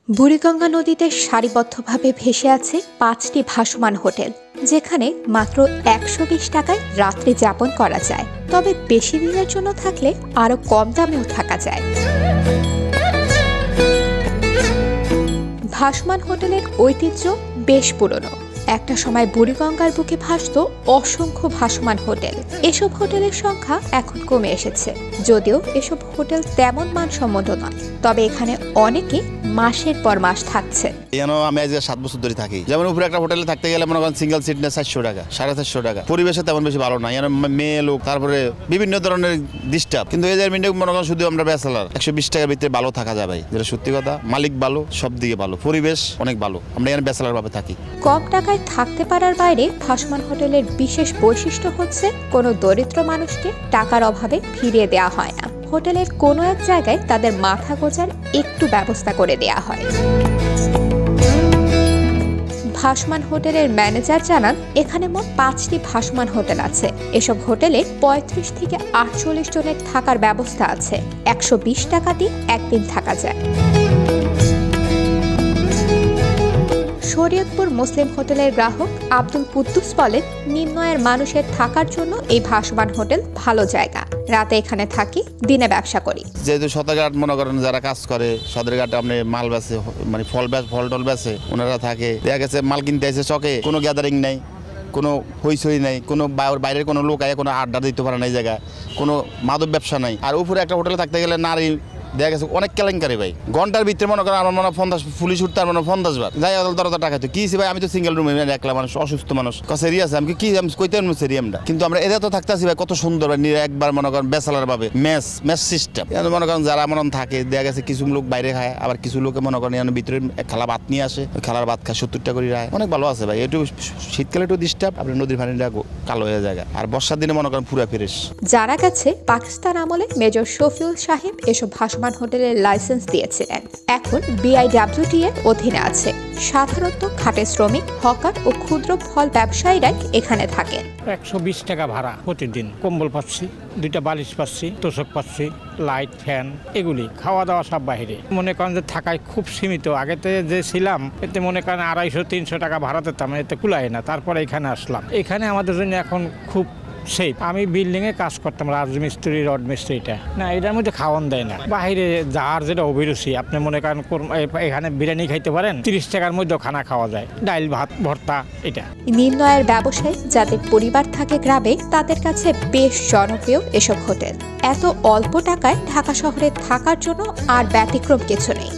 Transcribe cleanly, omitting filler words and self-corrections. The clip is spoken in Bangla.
বুড়িগঙ্গা নদীতে সারিবদ্ধভাবে ভেসে আছে ৫টি ভাসমান হোটেল, যেখানে মাত্র ১২০ টাকায় রাত্রি যাপন করা যায়। তবে বেশি দিনের জন্য থাকলে আরো কম দামেও থাকা যায়। ভাসমান হোটেলের ঐতিহ্য বেশ পুরনো। একটা সময় বুড়িগঙ্গার বুকে ভাসত অসংখ্য ভাসমান হোটেল। এসব হোটেলের সংখ্যা এখন কমে এসেছে, যদিও এসব হোটেল তেমন মানসম্মত নয়। তবে এখানে অনেকে মাসের পর মাস থাকছে। আমি আজ ৭ বছর ধরে থাকি। যেমন উপরে একটা হোটেলে থাকতে গেলে মনে করেন সিঙ্গেল সিট না ৪০০ টাকা, ৪৫০ টাকা। পরিবেশে তেমন বেশি ভালো না, মেয়ে লোক, তারপরে বিভিন্ন ধরনের ডিস্টার্ব। কিন্তু এই মিনিটে মনে করেন শুধু আমরা ব্যাচেলার, ১২০ টাকার ভিতরে ভালো থাকা যায় ভাই, যেটা সত্যি কথা। মালিক ভালো, সব দিকে ভালো, পরিবেশ অনেক ভালো। আমরা এখানে ব্যাচেলার ভাবে থাকি। কম টাকায় থাকতে পারার বাইরে ভাসমান হোটেলের বিশেষ বৈশিষ্ট্য হচ্ছে কোনো দরিদ্র মানুষকে টাকার অভাবে ফিরিয়ে দেওয়া হয় না। হোটেলের কোনো এক জায়গায় তাদের মাথা গোঁজার একটু ব্যবস্থা করে দেয়া হয়। ভাসমান হোটেলের ম্যানেজার জানান, এখানে মোট ৫টি ভাসমান হোটেল আছে। এসব হোটেলে ৩৫ থেকে ৪৮ জনের থাকার ব্যবস্থা আছে। ১২০ টাকা দিয়ে একদিন থাকা যায়। শরীয়তপুর মুসলিম হোটেলের গ্রাহক আব্দুল কুদ্দুস বলেন, নিম্ন আয়ের মানুষের থাকার জন্য এই ভাসমান হোটেল ভালো জায়গা। রাতে এখানে থাকি, দিনে ব্যবসা করি। যেহেতু সদরঘাট মনে করেন যারা কাজ করে, সদরঘাটে আপনি মাল বেচে, মানে ফল টল বেচে, ওনারা থাকে। দেখা গেছে মাল কিনতে আসে চকে, কোনো গ্যাদারিং নাই, কোনো হইচই নাই, কোনো বাইরের কোনো লোক আয় কোনো আড্ডা দিতে পারে না এই জায়গায়, কোনো মাদক ব্যবসা নাই। আর উপরে একটা হোটেলে থাকতে গেলে নারী দেখা গেছে অনেক কেলেঙ্কারি ভাই। ঘন্টার ভিতরে মনে করেন আমার মনে 50 পুলিশ উঠতে আর 50 বার যাই দরজা টাকা তো কি ভাই, আমি তো সিঙ্গেল রুমে একলা মানুষ, অসুস্থ মানুষ, কাছেরি আছে, আমি কি কইতে সেরিয়ামটা। কিন্তু আমরা এদের তো থাকতেছি ভাই কত সুন্দর ভাই, একবার মনে করেন ব্যাচেলার ভাবে মেস সিস্টেম। মনে করেন যারা মনে থাকে, দেখা গেছে কিছু লোক বাইরে খায়, আবার কিছু লোকে মনে করেন ভিতরে খালা ভাত নিয়ে আসে, খালার ভাত খায় ৭০ টাকা করে রায়। অনেক ভালো আছে ভাই। একটু শীতকালে একটু ডিস্টার্ব, আপনার নদীর পানিটা কালো হয়ে যায়। আর বর্ষার দিনে মনে করেন পুরা ফ্রেশ। যারা গেছে পাকিস্তান আমলে মেজর শফিউল সাহেব এসব ভাসমান হোটেলের লাইসেন্স দিয়েছিলেন। এখন BIWT এর অধীনে আছে। সাধারণত খাটে শ্রমিক, হকার ও ক্ষুদ্র ফল ব্যবসায়ীরাই এখানে থাকেন। ১২০ টাকা ভাড়া প্রতিদিন। কম্বল পাচ্ছি, ২টা বালিশ পাচ্ছি, তোষক পাচ্ছি, লাইট, ফ্যান, এগুলি। খাওয়া দাওয়া সব বাহিরে। মনে করেন যে থাকায় খুব সীমিত। আগেতে যে ছিলাম এতে মনে করেন ২৫০-৩০০ টাকা ভাড়া দিতাম, এতে কুলায় না। তারপরে এখানে আসলাম। এখানে আমাদের জন্য এখন খুব সেফ। আমি বিল্ডিংয়ে কাজ করতাম, রাজমিস্ত্রি, রড মিস্ত্রিটা না, এটার মধ্যে খাওয়ান দেয় না। বাহিরে যার যেটা অভিরুচি, আপনি মনে করেন এখানে বিরিয়ানি খাইতে পারেন, ৩০ টাকার মধ্যে খানা খাওয়া যায়, ডাইল, ভাত, ভর্তা। এটা নিম্ন আয়ের ব্যবসায়ী যাদের পরিবার থাকে গ্রামে, তাদের কাছে বেশ জনপ্রিয় এসব হোটেল। এত অল্প টাকায় ঢাকা শহরে থাকার জন্য আর ব্যতিক্রম কিছু নেই।